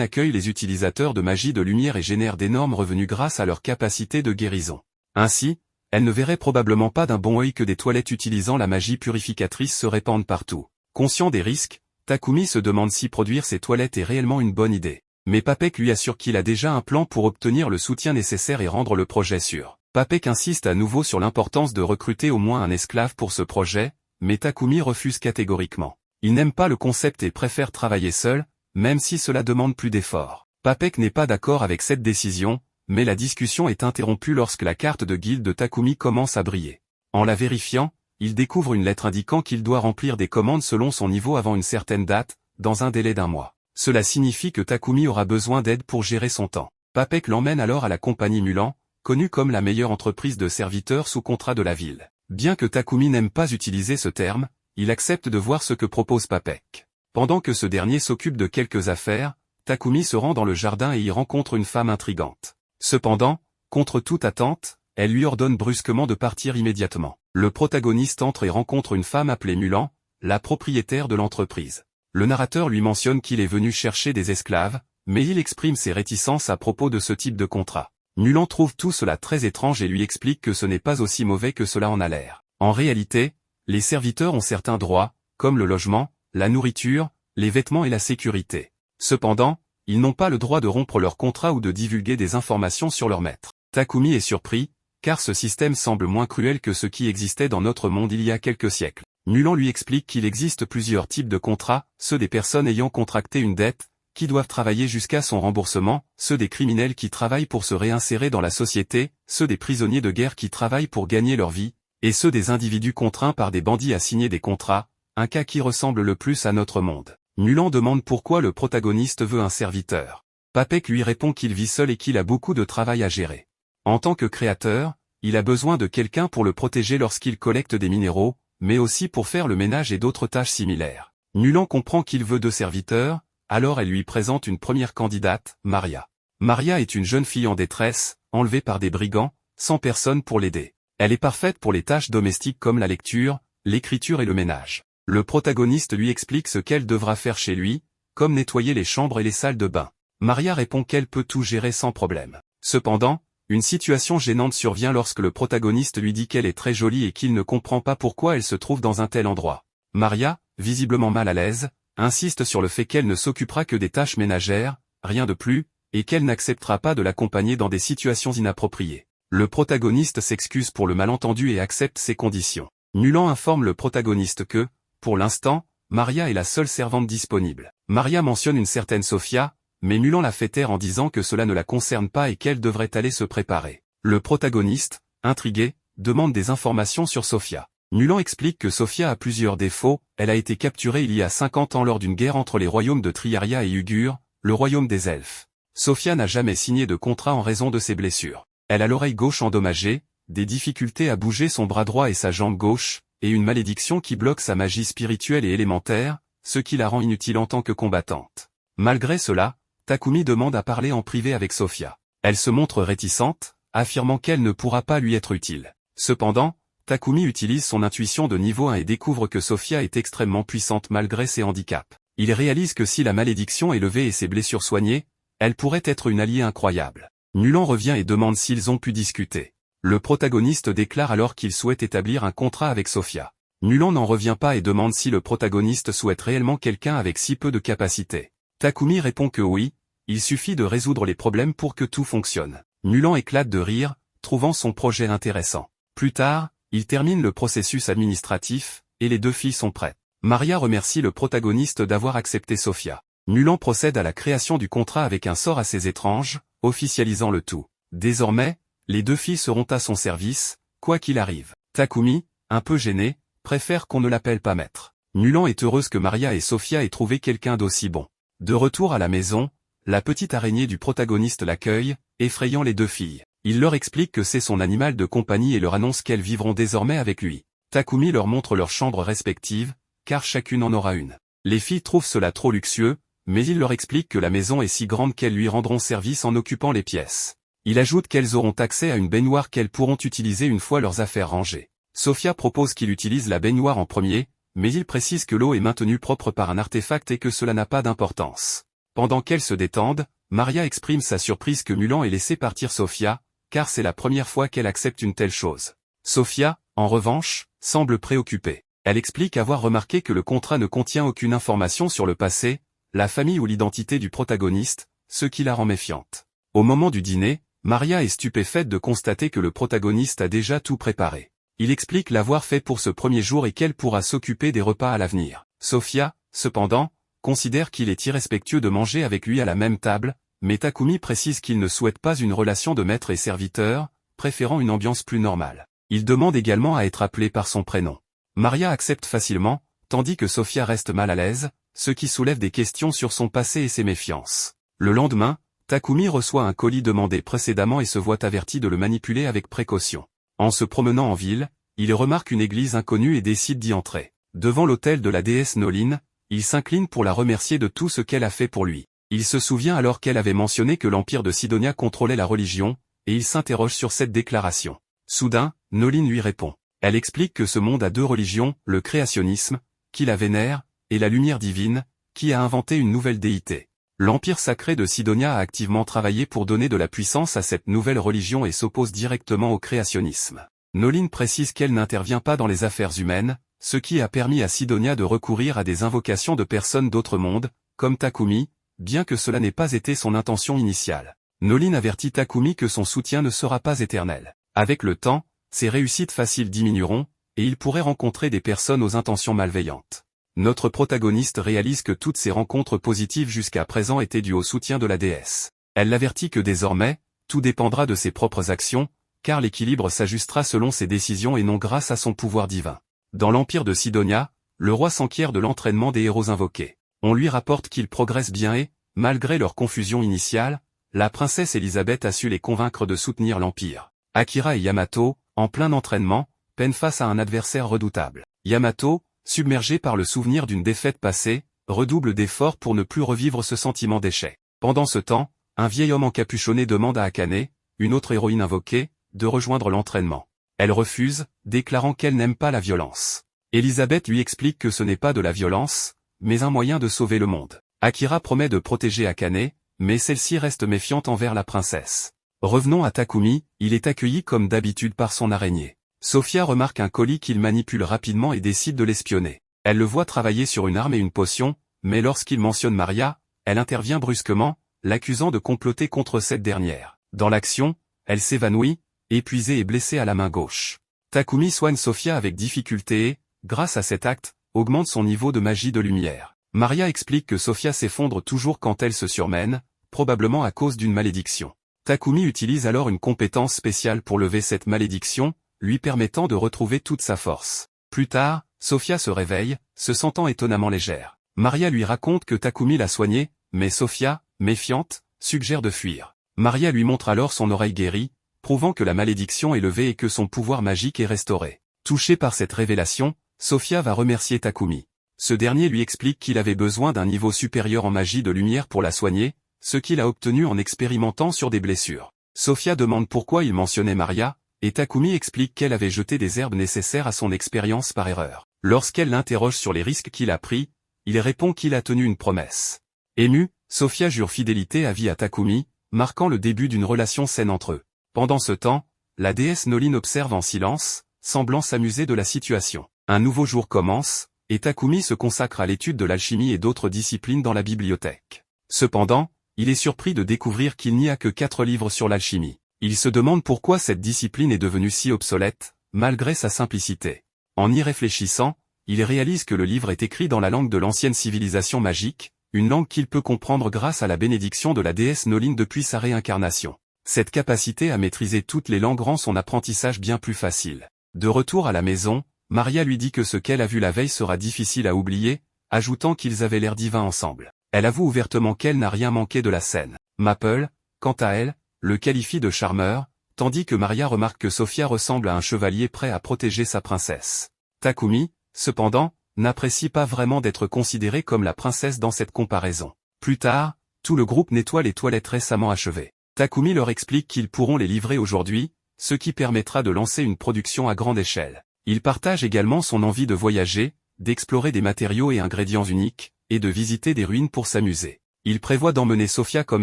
accueille les utilisateurs de magie de lumière et génère d'énormes revenus grâce à leur capacité de guérison. Ainsi, elle ne verrait probablement pas d'un bon œil que des toilettes utilisant la magie purificatrice se répandent partout. Conscient des risques, Takumi se demande si produire ces toilettes est réellement une bonne idée. Mais Papek lui assure qu'il a déjà un plan pour obtenir le soutien nécessaire et rendre le projet sûr. Papek insiste à nouveau sur l'importance de recruter au moins un esclave pour ce projet, mais Takumi refuse catégoriquement. Il n'aime pas le concept et préfère travailler seul, même si cela demande plus d'efforts. Papek n'est pas d'accord avec cette décision, mais la discussion est interrompue lorsque la carte de guilde de Takumi commence à briller. En la vérifiant, il découvre une lettre indiquant qu'il doit remplir des commandes selon son niveau avant une certaine date, dans un délai d'1 mois. Cela signifie que Takumi aura besoin d'aide pour gérer son temps. Papek l'emmène alors à la compagnie Mulan, connue comme la meilleure entreprise de serviteurs sous contrat de la ville. Bien que Takumi n'aime pas utiliser ce terme, il accepte de voir ce que propose Papek. Pendant que ce dernier s'occupe de quelques affaires, Takumi se rend dans le jardin et y rencontre une femme intrigante. Cependant, contre toute attente, elle lui ordonne brusquement de partir immédiatement. Le protagoniste entre et rencontre une femme appelée Mulan, la propriétaire de l'entreprise. Le narrateur lui mentionne qu'il est venu chercher des esclaves, mais il exprime ses réticences à propos de ce type de contrat. Mulan trouve tout cela très étrange et lui explique que ce n'est pas aussi mauvais que cela en a l'air. En réalité, les serviteurs ont certains droits, comme le logement, la nourriture, les vêtements et la sécurité. Cependant, ils n'ont pas le droit de rompre leur contrat ou de divulguer des informations sur leur maître. Takumi est surpris, car ce système semble moins cruel que ce qui existait dans notre monde il y a quelques siècles. Mulan lui explique qu'il existe plusieurs types de contrats, ceux des personnes ayant contracté une dette, qui doivent travailler jusqu'à son remboursement, ceux des criminels qui travaillent pour se réinsérer dans la société, ceux des prisonniers de guerre qui travaillent pour gagner leur vie, et ceux des individus contraints par des bandits à signer des contrats, un cas qui ressemble le plus à notre monde. Mulan demande pourquoi le protagoniste veut un serviteur. Papek lui répond qu'il vit seul et qu'il a beaucoup de travail à gérer. En tant que créateur, il a besoin de quelqu'un pour le protéger lorsqu'il collecte des minéraux, mais aussi pour faire le ménage et d'autres tâches similaires. Mulan comprend qu'il veut 2 serviteurs, alors elle lui présente une première candidate, Maria. Maria est une jeune fille en détresse, enlevée par des brigands, sans personne pour l'aider. Elle est parfaite pour les tâches domestiques comme la lecture, l'écriture et le ménage. Le protagoniste lui explique ce qu'elle devra faire chez lui, comme nettoyer les chambres et les salles de bain. Maria répond qu'elle peut tout gérer sans problème. Cependant, une situation gênante survient lorsque le protagoniste lui dit qu'elle est très jolie et qu'il ne comprend pas pourquoi elle se trouve dans un tel endroit. Maria, visiblement mal à l'aise, insiste sur le fait qu'elle ne s'occupera que des tâches ménagères, rien de plus, et qu'elle n'acceptera pas de l'accompagner dans des situations inappropriées. Le protagoniste s'excuse pour le malentendu et accepte ses conditions. Mulan informe le protagoniste que, pour l'instant, Maria est la seule servante disponible. Maria mentionne une certaine Sophia, mais Mulan la fait taire en disant que cela ne la concerne pas et qu'elle devrait aller se préparer. Le protagoniste, intrigué, demande des informations sur Sophia. Mulan explique que Sophia a plusieurs défauts, elle a été capturée il y a 50 ans lors d'une guerre entre les royaumes de Triaria et Ugur, le royaume des elfes. Sophia n'a jamais signé de contrat en raison de ses blessures. Elle a l'oreille gauche endommagée, des difficultés à bouger son bras droit et sa jambe gauche, et une malédiction qui bloque sa magie spirituelle et élémentaire, ce qui la rend inutile en tant que combattante. Malgré cela, Takumi demande à parler en privé avec Sophia. Elle se montre réticente, affirmant qu'elle ne pourra pas lui être utile. Cependant, Takumi utilise son intuition de niveau 1 et découvre que Sophia est extrêmement puissante malgré ses handicaps. Il réalise que si la malédiction est levée et ses blessures soignées, elle pourrait être une alliée incroyable. Mulan revient et demande s'ils ont pu discuter. Le protagoniste déclare alors qu'il souhaite établir un contrat avec Sophia. Mulan n'en revient pas et demande si le protagoniste souhaite réellement quelqu'un avec si peu de capacité. Takumi répond que oui, il suffit de résoudre les problèmes pour que tout fonctionne. Mulan éclate de rire, trouvant son projet intéressant. Plus tard, il termine le processus administratif, et les 2 filles sont prêtes. Maria remercie le protagoniste d'avoir accepté Sophia. Mulan procède à la création du contrat avec un sort assez étrange, officialisant le tout. Désormais, les 2 filles seront à son service, quoi qu'il arrive. Takumi, un peu gêné, préfère qu'on ne l'appelle pas maître. Mulan est heureuse que Maria et Sophia aient trouvé quelqu'un d'aussi bon. De retour à la maison, la petite araignée du protagoniste l'accueille, effrayant les 2 filles. Il leur explique que c'est son animal de compagnie et leur annonce qu'elles vivront désormais avec lui. Takumi leur montre leurs chambres respectives, car chacune en aura une. Les filles trouvent cela trop luxueux, mais il leur explique que la maison est si grande qu'elles lui rendront service en occupant les pièces. Il ajoute qu'elles auront accès à une baignoire qu'elles pourront utiliser une fois leurs affaires rangées. Sofia propose qu'il utilise la baignoire en premier, mais il précise que l'eau est maintenue propre par un artefact et que cela n'a pas d'importance. Pendant qu'elles se détendent, Maria exprime sa surprise que Mulan ait laissé partir Sofia, car c'est la première fois qu'elle accepte une telle chose. Sofia, en revanche, semble préoccupée. Elle explique avoir remarqué que le contrat ne contient aucune information sur le passé, la famille ou l'identité du protagoniste, ce qui la rend méfiante. Au moment du dîner, Maria est stupéfaite de constater que le protagoniste a déjà tout préparé. Il explique l'avoir fait pour ce premier jour et qu'elle pourra s'occuper des repas à l'avenir. Sofia, cependant, considère qu'il est irrespectueux de manger avec lui à la même table, mais Takumi précise qu'il ne souhaite pas une relation de maître et serviteur, préférant une ambiance plus normale. Il demande également à être appelé par son prénom. Maria accepte facilement, tandis que Sofia reste mal à l'aise, ce qui soulève des questions sur son passé et ses méfiances. Le lendemain, Takumi reçoit un colis demandé précédemment et se voit averti de le manipuler avec précaution. En se promenant en ville, il remarque une église inconnue et décide d'y entrer. Devant l'autel de la déesse Nolin, il s'incline pour la remercier de tout ce qu'elle a fait pour lui. Il se souvient alors qu'elle avait mentionné que l'empire de Sidonia contrôlait la religion, et il s'interroge sur cette déclaration. Soudain, Nolin lui répond. Elle explique que ce monde a deux religions, le créationnisme, qui la vénère, et la lumière divine, qui a inventé une nouvelle déité. L'empire sacré de Sidonia a activement travaillé pour donner de la puissance à cette nouvelle religion et s'oppose directement au créationnisme. Nolin précise qu'elle n'intervient pas dans les affaires humaines, ce qui a permis à Sidonia de recourir à des invocations de personnes d'autres mondes, comme Takumi, bien que cela n'ait pas été son intention initiale. Nolin avertit Takumi que son soutien ne sera pas éternel. Avec le temps, ses réussites faciles diminueront, et il pourrait rencontrer des personnes aux intentions malveillantes. Notre protagoniste réalise que toutes ses rencontres positives jusqu'à présent étaient dues au soutien de la déesse. Elle l'avertit que désormais, tout dépendra de ses propres actions, car l'équilibre s'ajustera selon ses décisions et non grâce à son pouvoir divin. Dans l'empire de Sidonia, le roi s'enquiert de l'entraînement des héros invoqués. On lui rapporte qu'ils progressent bien et, malgré leur confusion initiale, la princesse Elisabeth a su les convaincre de soutenir l'empire. Akira et Yamato, en plein entraînement, peinent face à un adversaire redoutable. Yamato, submergé par le souvenir d'une défaite passée, redouble d'efforts pour ne plus revivre ce sentiment d'échec. Pendant ce temps, un vieil homme encapuchonné demande à Akane, une autre héroïne invoquée, de rejoindre l'entraînement. Elle refuse, déclarant qu'elle n'aime pas la violence. Elisabeth lui explique que ce n'est pas de la violence, mais un moyen de sauver le monde. Akira promet de protéger Akane, mais celle-ci reste méfiante envers la princesse. Revenons à Takumi, il est accueilli comme d'habitude par son araignée. Sofia remarque un colis qu'il manipule rapidement et décide de l'espionner. Elle le voit travailler sur une arme et une potion, mais lorsqu'il mentionne Maria, elle intervient brusquement, l'accusant de comploter contre cette dernière. Dans l'action, elle s'évanouit, épuisée et blessée à la main gauche. Takumi soigne Sofia avec difficulté et, grâce à cet acte, augmente son niveau de magie de lumière. Maria explique que Sofia s'effondre toujours quand elle se surmène, probablement à cause d'une malédiction. Takumi utilise alors une compétence spéciale pour lever cette malédiction, lui permettant de retrouver toute sa force. Plus tard, Sofia se réveille, se sentant étonnamment légère. Maria lui raconte que Takumi l'a soignée, mais Sofia, méfiante, suggère de fuir. Maria lui montre alors son oreille guérie, prouvant que la malédiction est levée et que son pouvoir magique est restauré. Touchée par cette révélation, Sofia va remercier Takumi. Ce dernier lui explique qu'il avait besoin d'un niveau supérieur en magie de lumière pour la soigner, ce qu'il a obtenu en expérimentant sur des blessures. Sofia demande pourquoi il mentionnait Maria, et Takumi explique qu'elle avait jeté des herbes nécessaires à son expérience par erreur. Lorsqu'elle l'interroge sur les risques qu'il a pris, il répond qu'il a tenu une promesse. Émue, Sofia jure fidélité à vie à Takumi, marquant le début d'une relation saine entre eux. Pendant ce temps, la déesse Nolin observe en silence, semblant s'amuser de la situation. Un nouveau jour commence, et Takumi se consacre à l'étude de l'alchimie et d'autres disciplines dans la bibliothèque. Cependant, il est surpris de découvrir qu'il n'y a que 4 livres sur l'alchimie. Il se demande pourquoi cette discipline est devenue si obsolète, malgré sa simplicité. En y réfléchissant, il réalise que le livre est écrit dans la langue de l'ancienne civilisation magique, une langue qu'il peut comprendre grâce à la bénédiction de la déesse Nolin depuis sa réincarnation. Cette capacité à maîtriser toutes les langues rend son apprentissage bien plus facile. De retour à la maison, Maria lui dit que ce qu'elle a vu la veille sera difficile à oublier, ajoutant qu'ils avaient l'air divins ensemble. Elle avoue ouvertement qu'elle n'a rien manqué de la scène. Maple, quant à elle, le qualifie de charmeur, tandis que Maria remarque que Sofia ressemble à un chevalier prêt à protéger sa princesse. Takumi, cependant, n'apprécie pas vraiment d'être considérée comme la princesse dans cette comparaison. Plus tard, tout le groupe nettoie les toilettes récemment achevées. Takumi leur explique qu'ils pourront les livrer aujourd'hui, ce qui permettra de lancer une production à grande échelle. Il partage également son envie de voyager, d'explorer des matériaux et ingrédients uniques, et de visiter des ruines pour s'amuser. Il prévoit d'emmener Sofia comme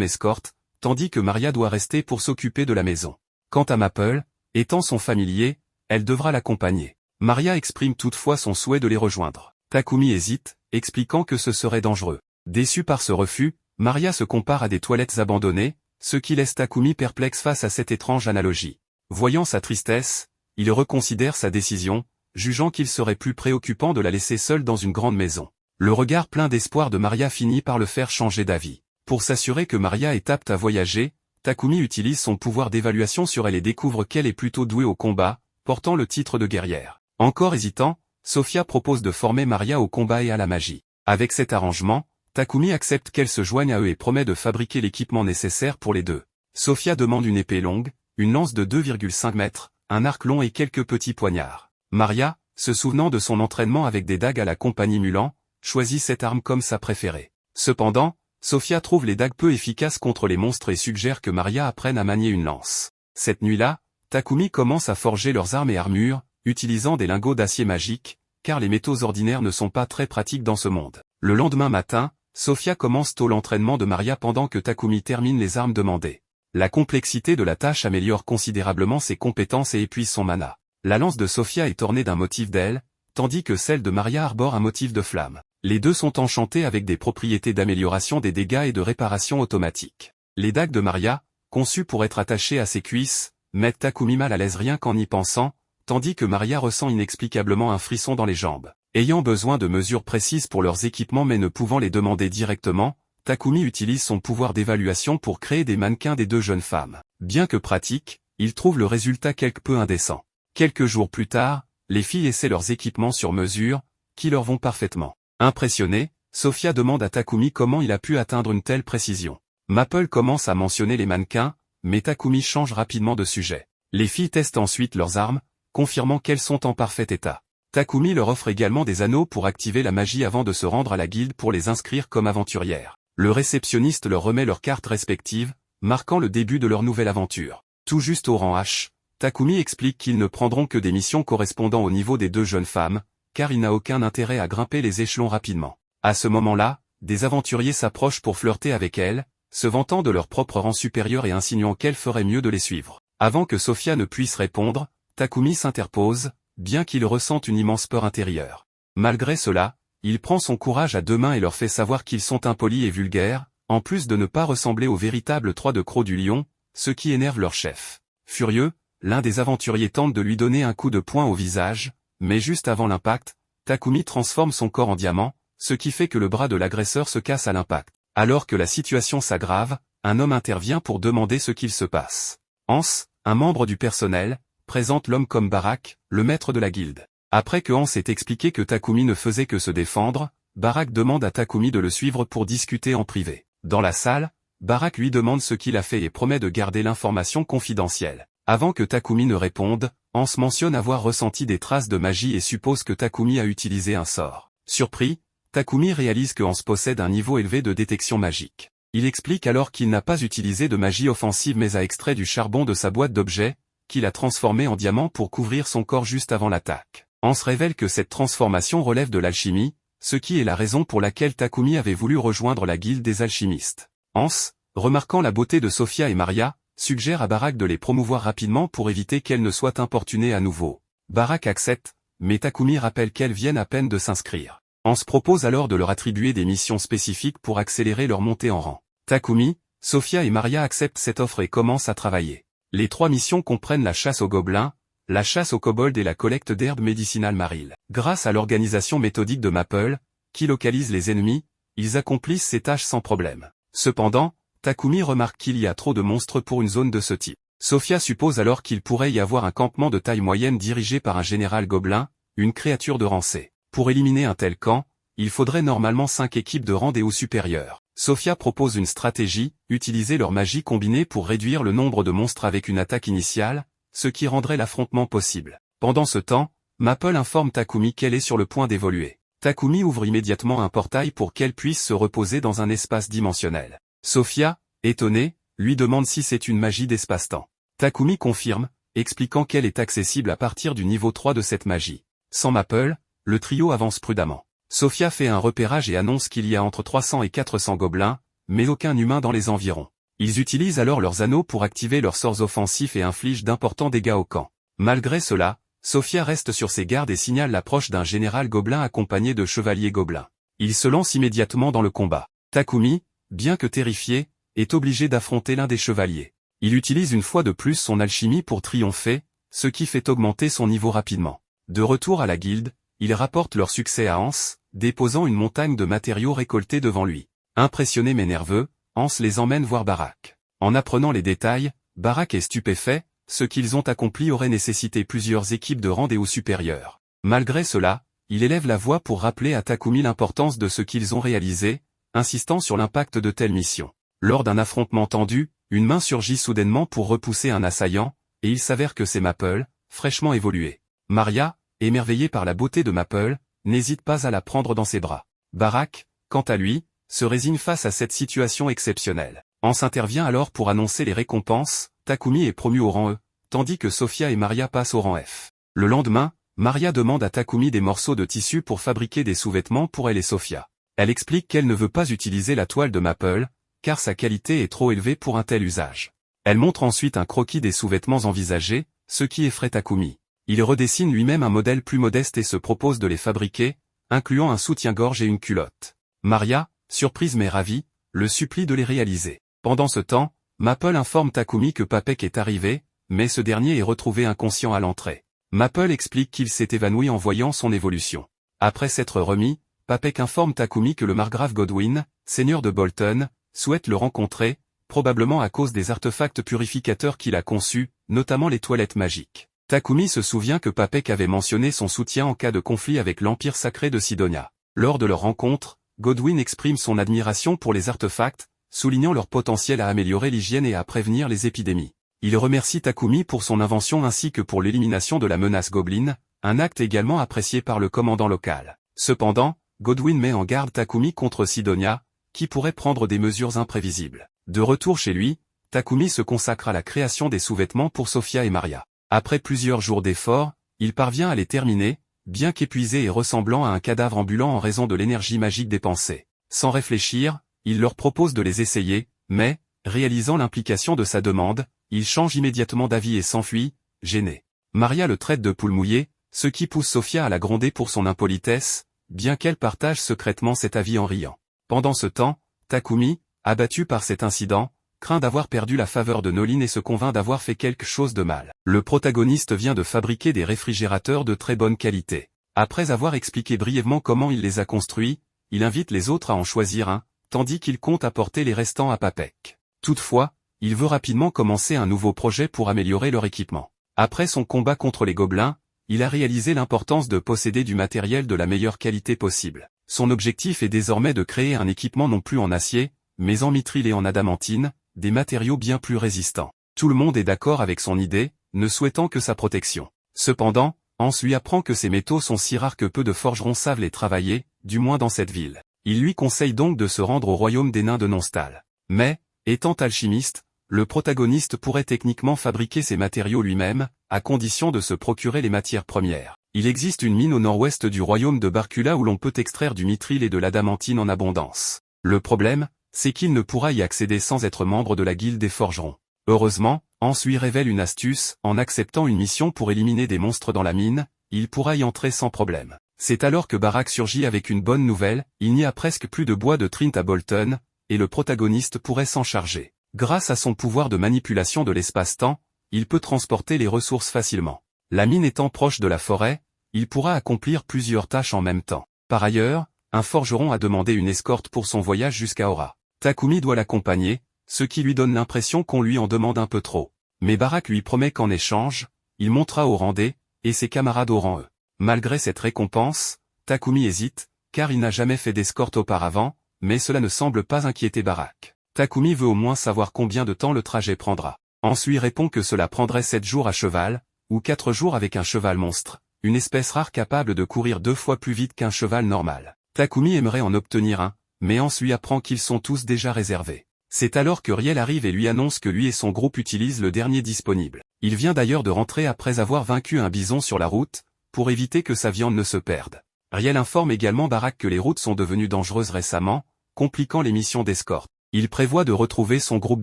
escorte, tandis que Maria doit rester pour s'occuper de la maison. Quant à Maple, étant son familier, elle devra l'accompagner. Maria exprime toutefois son souhait de les rejoindre. Takumi hésite, expliquant que ce serait dangereux. Déçue par ce refus, Maria se compare à des toilettes abandonnées, ce qui laisse Takumi perplexe face à cette étrange analogie. Voyant sa tristesse, il reconsidère sa décision, jugeant qu'il serait plus préoccupant de la laisser seule dans une grande maison. Le regard plein d'espoir de Maria finit par le faire changer d'avis. Pour s'assurer que Maria est apte à voyager, Takumi utilise son pouvoir d'évaluation sur elle et découvre qu'elle est plutôt douée au combat, portant le titre de guerrière. Encore hésitant, Sofia propose de former Maria au combat et à la magie. Avec cet arrangement, Takumi accepte qu'elle se joigne à eux et promet de fabriquer l'équipement nécessaire pour les deux. Sofia demande une épée longue, une lance de 2,5 mètres, un arc long et quelques petits poignards. Maria, se souvenant de son entraînement avec des dagues à la compagnie Mulan, choisit cette arme comme sa préférée. Cependant, Sofia trouve les dagues peu efficaces contre les monstres et suggère que Maria apprenne à manier une lance. Cette nuit-là, Takumi commence à forger leurs armes et armures, utilisant des lingots d'acier magique, car les métaux ordinaires ne sont pas très pratiques dans ce monde. Le lendemain matin, Sofia commence tôt l'entraînement de Maria pendant que Takumi termine les armes demandées. La complexité de la tâche améliore considérablement ses compétences et épuise son mana. La lance de Sofia est ornée d'un motif d'aile, tandis que celle de Maria arbore un motif de flamme. Les deux sont enchantés avec des propriétés d'amélioration des dégâts et de réparation automatique. Les dagues de Maria, conçues pour être attachées à ses cuisses, mettent Takumi mal à l'aise rien qu'en y pensant, tandis que Maria ressent inexplicablement un frisson dans les jambes. Ayant besoin de mesures précises pour leurs équipements mais ne pouvant les demander directement, Takumi utilise son pouvoir d'évaluation pour créer des mannequins des deux jeunes femmes. Bien que pratique, il trouve le résultat quelque peu indécent. Quelques jours plus tard, les filles essaient leurs équipements sur mesure, qui leur vont parfaitement. Impressionnée, Sofia demande à Takumi comment il a pu atteindre une telle précision. Maple commence à mentionner les mannequins, mais Takumi change rapidement de sujet. Les filles testent ensuite leurs armes, confirmant qu'elles sont en parfait état. Takumi leur offre également des anneaux pour activer la magie avant de se rendre à la guilde pour les inscrire comme aventurières. Le réceptionniste leur remet leurs cartes respectives, marquant le début de leur nouvelle aventure. Tout juste au rang H, Takumi explique qu'ils ne prendront que des missions correspondant au niveau des deux jeunes femmes, car il n'a aucun intérêt à grimper les échelons rapidement. À ce moment-là, des aventuriers s'approchent pour flirter avec elles, se vantant de leur propre rang supérieur et insinuant qu'elle ferait mieux de les suivre. Avant que Sofia ne puisse répondre, Takumi s'interpose, bien qu'il ressente une immense peur intérieure. Malgré cela, il prend son courage à deux mains et leur fait savoir qu'ils sont impolis et vulgaires, en plus de ne pas ressembler aux véritables trois de crocs du lion, ce qui énerve leur chef. Furieux, l'un des aventuriers tente de lui donner un coup de poing au visage, mais juste avant l'impact, Takumi transforme son corps en diamant, ce qui fait que le bras de l'agresseur se casse à l'impact. Alors que la situation s'aggrave, un homme intervient pour demander ce qu'il se passe. Hans, un membre du personnel, présente l'homme comme Barak, le maître de la guilde. Après que Hans ait expliqué que Takumi ne faisait que se défendre, Barak demande à Takumi de le suivre pour discuter en privé. Dans la salle, Barak lui demande ce qu'il a fait et promet de garder l'information confidentielle. Avant que Takumi ne réponde, Hans mentionne avoir ressenti des traces de magie et suppose que Takumi a utilisé un sort. Surpris, Takumi réalise que Hans possède un niveau élevé de détection magique. Il explique alors qu'il n'a pas utilisé de magie offensive mais a extrait du charbon de sa boîte d'objets, qu'il a transformé en diamant pour couvrir son corps juste avant l'attaque. Hans révèle que cette transformation relève de l'alchimie, ce qui est la raison pour laquelle Takumi avait voulu rejoindre la guilde des alchimistes. Hans, remarquant la beauté de Sofia et Maria, suggère à Barak de les promouvoir rapidement pour éviter qu'elles ne soient importunées à nouveau. Barak accepte, mais Takumi rappelle qu'elles viennent à peine de s'inscrire. Hans propose alors de leur attribuer des missions spécifiques pour accélérer leur montée en rang. Takumi, Sofia et Maria acceptent cette offre et commencent à travailler. Les trois missions comprennent la chasse aux gobelins, la chasse aux kobolds et la collecte d'herbes médicinales mariles. Grâce à l'organisation méthodique de Maple, qui localise les ennemis, ils accomplissent ces tâches sans problème. Cependant, Takumi remarque qu'il y a trop de monstres pour une zone de ce type. Sofia suppose alors qu'il pourrait y avoir un campement de taille moyenne dirigé par un général gobelin, une créature de rang C. Pour éliminer un tel camp, il faudrait normalement 5 équipes de rang D ou supérieurs. Sofia propose une stratégie, utiliser leur magie combinée pour réduire le nombre de monstres avec une attaque initiale, ce qui rendrait l'affrontement possible. Pendant ce temps, Maple informe Takumi qu'elle est sur le point d'évoluer. Takumi ouvre immédiatement un portail pour qu'elle puisse se reposer dans un espace dimensionnel. Sofia, étonnée, lui demande si c'est une magie d'espace-temps. Takumi confirme, expliquant qu'elle est accessible à partir du niveau 3 de cette magie. Sans Maple, le trio avance prudemment. Sophia fait un repérage et annonce qu'il y a entre 300 et 400 gobelins, mais aucun humain dans les environs. Ils utilisent alors leurs anneaux pour activer leurs sorts offensifs et infligent d'importants dégâts au camp. Malgré cela, Sophia reste sur ses gardes et signale l'approche d'un général gobelin accompagné de chevaliers gobelins. Il se lance immédiatement dans le combat. Takumi, bien que terrifié, est obligé d'affronter l'un des chevaliers. Il utilise une fois de plus son alchimie pour triompher, ce qui fait augmenter son niveau rapidement. De retour à la guilde, il rapporte leur succès à Hans, déposant une montagne de matériaux récoltés devant lui. Impressionné mais nerveux, Hans les emmène voir Barak. En apprenant les détails, Barak est stupéfait, ce qu'ils ont accompli aurait nécessité plusieurs équipes de rendez-vous supérieurs. Malgré cela, il élève la voix pour rappeler à Takumi l'importance de ce qu'ils ont réalisé, insistant sur l'impact de telles missions. Lors d'un affrontement tendu, une main surgit soudainement pour repousser un assaillant, et il s'avère que c'est Maple, fraîchement évoluée. Maria, émerveillée par la beauté de Maple, n'hésite pas à la prendre dans ses bras. Barak, quant à lui, se résigne face à cette situation exceptionnelle. Hans intervient alors pour annoncer les récompenses, Takumi est promu au rang E, tandis que Sophia et Maria passent au rang F. Le lendemain, Maria demande à Takumi des morceaux de tissu pour fabriquer des sous-vêtements pour elle et Sophia. Elle explique qu'elle ne veut pas utiliser la toile de Maple, car sa qualité est trop élevée pour un tel usage. Elle montre ensuite un croquis des sous-vêtements envisagés, ce qui effraie Takumi. Il redessine lui-même un modèle plus modeste et se propose de les fabriquer, incluant un soutien-gorge et une culotte. Maria, surprise mais ravie, le supplie de les réaliser. Pendant ce temps, Maple informe Takumi que Papek est arrivé, mais ce dernier est retrouvé inconscient à l'entrée. Maple explique qu'il s'est évanoui en voyant son évolution. Après s'être remis, Papek informe Takumi que le margrave Godwin, seigneur de Bolton, souhaite le rencontrer, probablement à cause des artefacts purificateurs qu'il a conçus, notamment les toilettes magiques. Takumi se souvient que Papek avait mentionné son soutien en cas de conflit avec l'Empire sacré de Sidonia. Lors de leur rencontre, Godwin exprime son admiration pour les artefacts, soulignant leur potentiel à améliorer l'hygiène et à prévenir les épidémies. Il remercie Takumi pour son invention ainsi que pour l'élimination de la menace Goblin, un acte également apprécié par le commandant local. Cependant, Godwin met en garde Takumi contre Sidonia, qui pourrait prendre des mesures imprévisibles. De retour chez lui, Takumi se consacre à la création des sous-vêtements pour Sophia et Maria. Après plusieurs jours d'efforts, il parvient à les terminer, bien qu'épuisé et ressemblant à un cadavre ambulant en raison de l'énergie magique dépensée. Sans réfléchir, il leur propose de les essayer, mais, réalisant l'implication de sa demande, il change immédiatement d'avis et s'enfuit, gêné. Maria le traite de poule mouillée, ce qui pousse Sophia à la gronder pour son impolitesse, bien qu'elle partage secrètement cet avis en riant. Pendant ce temps, Takumi, abattu par cet incident, craint d'avoir perdu la faveur de Nolin et se convainc d'avoir fait quelque chose de mal. Le protagoniste vient de fabriquer des réfrigérateurs de très bonne qualité. Après avoir expliqué brièvement comment il les a construits, il invite les autres à en choisir un, tandis qu'il compte apporter les restants à Papek. Toutefois, il veut rapidement commencer un nouveau projet pour améliorer leur équipement. Après son combat contre les gobelins, il a réalisé l'importance de posséder du matériel de la meilleure qualité possible. Son objectif est désormais de créer un équipement non plus en acier, mais en mithril et en adamantine, des matériaux bien plus résistants. Tout le monde est d'accord avec son idée, ne souhaitant que sa protection. Cependant, Hans lui apprend que ces métaux sont si rares que peu de forgerons savent les travailler, du moins dans cette ville. Il lui conseille donc de se rendre au royaume des nains de Nonstal. Mais, étant alchimiste, le protagoniste pourrait techniquement fabriquer ces matériaux lui-même, à condition de se procurer les matières premières. Il existe une mine au nord-ouest du royaume de Barcula où l'on peut extraire du mithril et de l'adamantine en abondance. Le problème, c'est qu'il ne pourra y accéder sans être membre de la guilde des forgerons. Heureusement, Hans lui révèle une astuce, en acceptant une mission pour éliminer des monstres dans la mine, il pourra y entrer sans problème. C'est alors que Barak surgit avec une bonne nouvelle, il n'y a presque plus de bois de Trint à Bolton, et le protagoniste pourrait s'en charger. Grâce à son pouvoir de manipulation de l'espace-temps, il peut transporter les ressources facilement. La mine étant proche de la forêt, il pourra accomplir plusieurs tâches en même temps. Par ailleurs, un forgeron a demandé une escorte pour son voyage jusqu'à Ora. Takumi doit l'accompagner, ce qui lui donne l'impression qu'on lui en demande un peu trop. Mais Barak lui promet qu'en échange, il montera au rang D, et ses camarades au rang E. Malgré cette récompense, Takumi hésite, car il n'a jamais fait d'escorte auparavant, mais cela ne semble pas inquiéter Barak. Takumi veut au moins savoir combien de temps le trajet prendra. Hans lui répond que cela prendrait 7 jours à cheval, ou 4 jours avec un cheval monstre, une espèce rare capable de courir 2 fois plus vite qu'un cheval normal. Takumi aimerait en obtenir un, mais Hans lui apprend qu'ils sont tous déjà réservés. C'est alors que Riel arrive et lui annonce que lui et son groupe utilisent le dernier disponible. Il vient d'ailleurs de rentrer après avoir vaincu un bison sur la route, pour éviter que sa viande ne se perde. Riel informe également Barak que les routes sont devenues dangereuses récemment, compliquant les missions d'escorte. Il prévoit de retrouver son groupe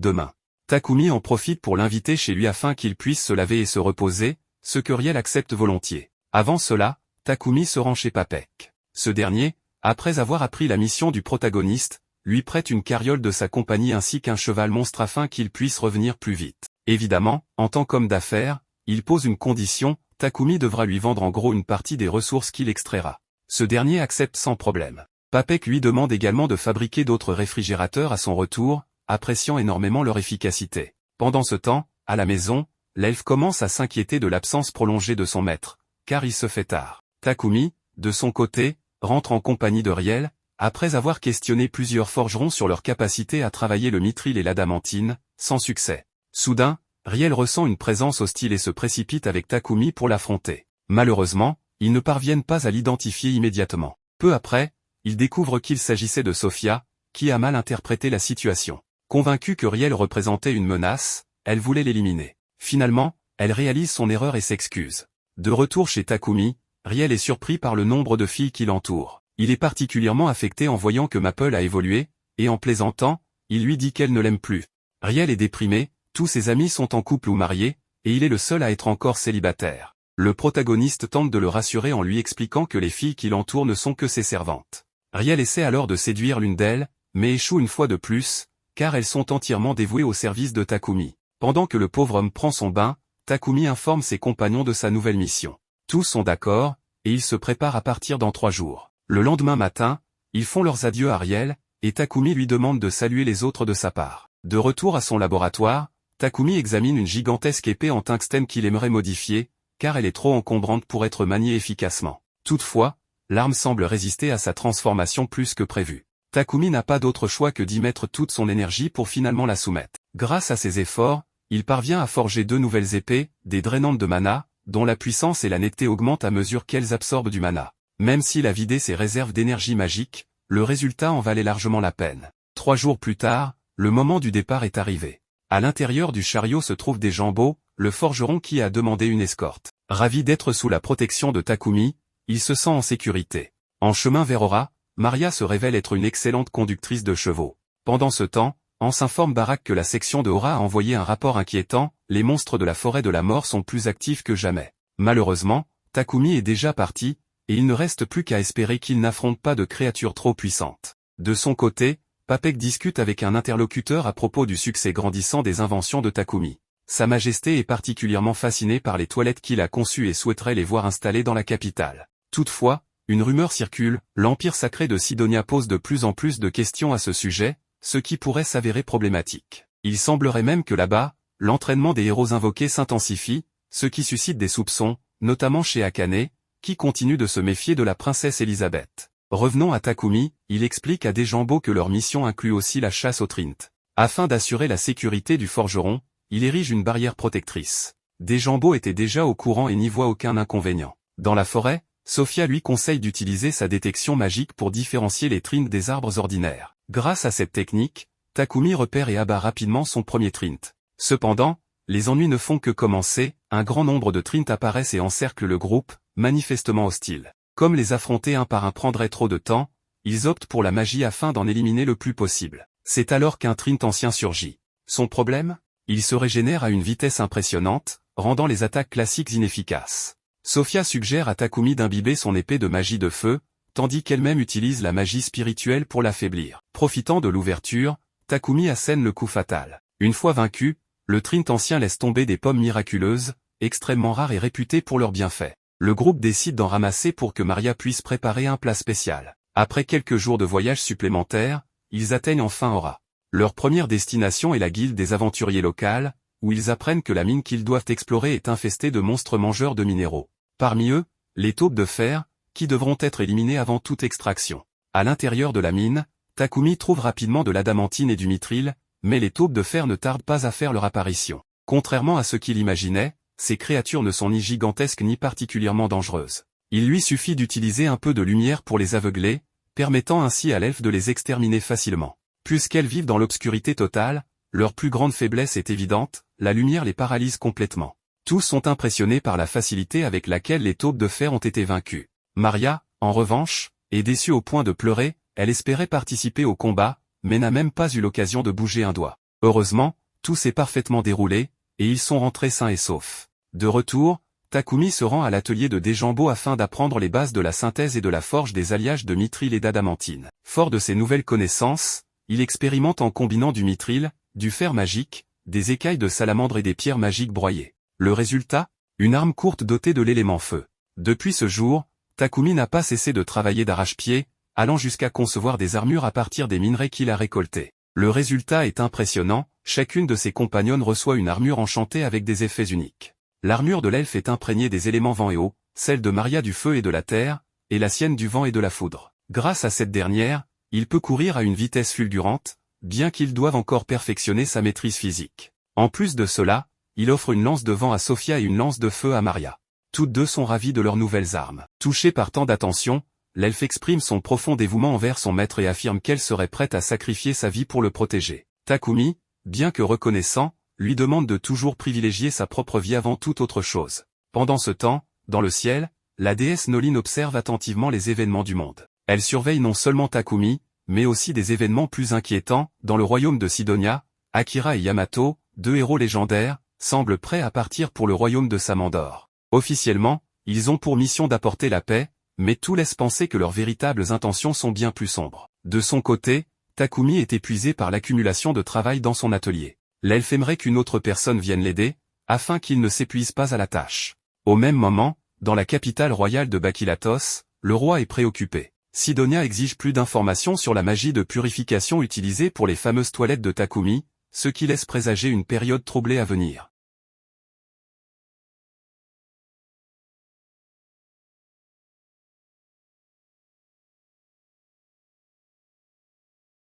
demain. Takumi en profite pour l'inviter chez lui afin qu'il puisse se laver et se reposer, ce que Riel accepte volontiers. Avant cela, Takumi se rend chez Papek. Ce dernier, après avoir appris la mission du protagoniste, lui prête une carriole de sa compagnie ainsi qu'un cheval monstre afin qu'il puisse revenir plus vite. Évidemment, en tant qu'homme d'affaires, il pose une condition, Takumi devra lui vendre en gros une partie des ressources qu'il extraira. Ce dernier accepte sans problème. Papek lui demande également de fabriquer d'autres réfrigérateurs à son retour, appréciant énormément leur efficacité. Pendant ce temps, à la maison, l'elfe commence à s'inquiéter de l'absence prolongée de son maître, car il se fait tard. Takumi, de son côté, rentre en compagnie de Riel, après avoir questionné plusieurs forgerons sur leur capacité à travailler le mithril et l'adamantine, sans succès. Soudain, Riel ressent une présence hostile et se précipite avec Takumi pour l'affronter. Malheureusement, ils ne parviennent pas à l'identifier immédiatement. Peu après, ils découvrent qu'il s'agissait de Sophia, qui a mal interprété la situation. Convaincue que Riel représentait une menace, elle voulait l'éliminer. Finalement, elle réalise son erreur et s'excuse. De retour chez Takumi, Riel est surpris par le nombre de filles qui l'entourent. Il est particulièrement affecté en voyant que Maple a évolué, et en plaisantant, il lui dit qu'elle ne l'aime plus. Riel est déprimé, tous ses amis sont en couple ou mariés, et il est le seul à être encore célibataire. Le protagoniste tente de le rassurer en lui expliquant que les filles qui l'entourent ne sont que ses servantes. Riel essaie alors de séduire l'une d'elles, mais échoue une fois de plus, car elles sont entièrement dévouées au service de Takumi. Pendant que le pauvre homme prend son bain, Takumi informe ses compagnons de sa nouvelle mission. Tous sont d'accord, et ils se préparent à partir dans 3 jours. Le lendemain matin, ils font leurs adieux à Riel, et Takumi lui demande de saluer les autres de sa part. De retour à son laboratoire, Takumi examine une gigantesque épée en tungstène qu'il aimerait modifier, car elle est trop encombrante pour être maniée efficacement. Toutefois, l'arme semble résister à sa transformation plus que prévu. Takumi n'a pas d'autre choix que d'y mettre toute son énergie pour finalement la soumettre. Grâce à ses efforts, il parvient à forger 2 nouvelles épées, des drainantes de mana, dont la puissance et la netteté augmentent à mesure qu'elles absorbent du mana. Même s'il a vidé ses réserves d'énergie magique, le résultat en valait largement la peine. 3 jours plus tard, le moment du départ est arrivé. À l'intérieur du chariot se trouve Desjambeaux, le forgeron qui a demandé une escorte. Ravi d'être sous la protection de Takumi, il se sent en sécurité. En chemin vers Ora, Maria se révèle être une excellente conductrice de chevaux. Pendant ce temps, on s'informe Barak que la section de Ora a envoyé un rapport inquiétant, les monstres de la forêt de la mort sont plus actifs que jamais. Malheureusement, Takumi est déjà parti, et il ne reste plus qu'à espérer qu'il n'affronte pas de créatures trop puissantes. De son côté, Papek discute avec un interlocuteur à propos du succès grandissant des inventions de Takumi. Sa Majesté est particulièrement fascinée par les toilettes qu'il a conçues et souhaiterait les voir installées dans la capitale. Toutefois, une rumeur circule, l'Empire sacré de Sidonia pose de plus en plus de questions à ce sujet, ce qui pourrait s'avérer problématique. Il semblerait même que là-bas, l'entraînement des héros invoqués s'intensifie, ce qui suscite des soupçons, notamment chez Akane, qui continue de se méfier de la princesse Elisabeth. Revenons à Takumi, il explique à Desjambeaux que leur mission inclut aussi la chasse aux Trint. Afin d'assurer la sécurité du forgeron, il érige une barrière protectrice. Desjambeaux était déjà au courant et n'y voit aucun inconvénient. Dans la forêt, Sophia lui conseille d'utiliser sa détection magique pour différencier les Trint des arbres ordinaires. Grâce à cette technique, Takumi repère et abat rapidement son premier Trint. Cependant, les ennuis ne font que commencer, un grand nombre de Trint apparaissent et encerclent le groupe, manifestement hostile. Comme les affronter un par un prendrait trop de temps, ils optent pour la magie afin d'en éliminer le plus possible. C'est alors qu'un Trint ancien surgit. Son problème ? Il se régénère à une vitesse impressionnante, rendant les attaques classiques inefficaces. Sophia suggère à Takumi d'imbiber son épée de magie de feu, tandis qu'elle-même utilise la magie spirituelle pour l'affaiblir. Profitant de l'ouverture, Takumi assène le coup fatal. Une fois vaincu, le Trint ancien laisse tomber des pommes miraculeuses, extrêmement rares et réputées pour leurs bienfaits. Le groupe décide d'en ramasser pour que Maria puisse préparer un plat spécial. Après quelques jours de voyage supplémentaires, ils atteignent enfin Ora. Leur première destination est la guilde des aventuriers locales, où ils apprennent que la mine qu'ils doivent explorer est infestée de monstres mangeurs de minéraux. Parmi eux, les taupes de fer, qui devront être éliminées avant toute extraction. À l'intérieur de la mine, Takumi trouve rapidement de l'adamantine et du mithril, mais les taupes de fer ne tardent pas à faire leur apparition. Contrairement à ce qu'il imaginait, ces créatures ne sont ni gigantesques ni particulièrement dangereuses. Il lui suffit d'utiliser un peu de lumière pour les aveugler, permettant ainsi à l'elfe de les exterminer facilement. Puisqu'elles vivent dans l'obscurité totale, leur plus grande faiblesse est évidente, la lumière les paralyse complètement. Tous sont impressionnés par la facilité avec laquelle les taupes de fer ont été vaincues. Maria, en revanche, est déçue au point de pleurer, elle espérait participer au combat, mais n'a même pas eu l'occasion de bouger un doigt. Heureusement, tout s'est parfaitement déroulé, et ils sont rentrés sains et saufs. De retour, Takumi se rend à l'atelier de Dejambo afin d'apprendre les bases de la synthèse et de la forge des alliages de mithril et d'adamantine. Fort de ses nouvelles connaissances, il expérimente en combinant du mithril, du fer magique, des écailles de salamandre et des pierres magiques broyées. Le résultat? Une arme courte dotée de l'élément feu. Depuis ce jour, Takumi n'a pas cessé de travailler d'arrache-pied, allant jusqu'à concevoir des armures à partir des minerais qu'il a récoltés. Le résultat est impressionnant, chacune de ses compagnonnes reçoit une armure enchantée avec des effets uniques. L'armure de l'elfe est imprégnée des éléments vent et eau, celle de Maria du feu et de la terre, et la sienne du vent et de la foudre. Grâce à cette dernière, il peut courir à une vitesse fulgurante, bien qu'il doive encore perfectionner sa maîtrise physique. En plus de cela, il offre une lance de vent à Sophia et une lance de feu à Maria. Toutes deux sont ravies de leurs nouvelles armes. Touchée par tant d'attention, l'elfe exprime son profond dévouement envers son maître et affirme qu'elle serait prête à sacrifier sa vie pour le protéger. Takumi, bien que reconnaissant, lui demande de toujours privilégier sa propre vie avant toute autre chose. Pendant ce temps, dans le ciel, la déesse Nolin observe attentivement les événements du monde. Elle surveille non seulement Takumi, mais aussi des événements plus inquiétants, dans le royaume de Sidonia. Akira et Yamato, deux héros légendaires, semblent prêts à partir pour le royaume de Samandor. Officiellement, ils ont pour mission d'apporter la paix, mais tout laisse penser que leurs véritables intentions sont bien plus sombres. De son côté, Takumi est épuisé par l'accumulation de travail dans son atelier. L'elfe aimerait qu'une autre personne vienne l'aider, afin qu'il ne s'épuise pas à la tâche. Au même moment, dans la capitale royale de Bakilatos, le roi est préoccupé. Sidonia exige plus d'informations sur la magie de purification utilisée pour les fameuses toilettes de Takumi, ce qui laisse présager une période troublée à venir.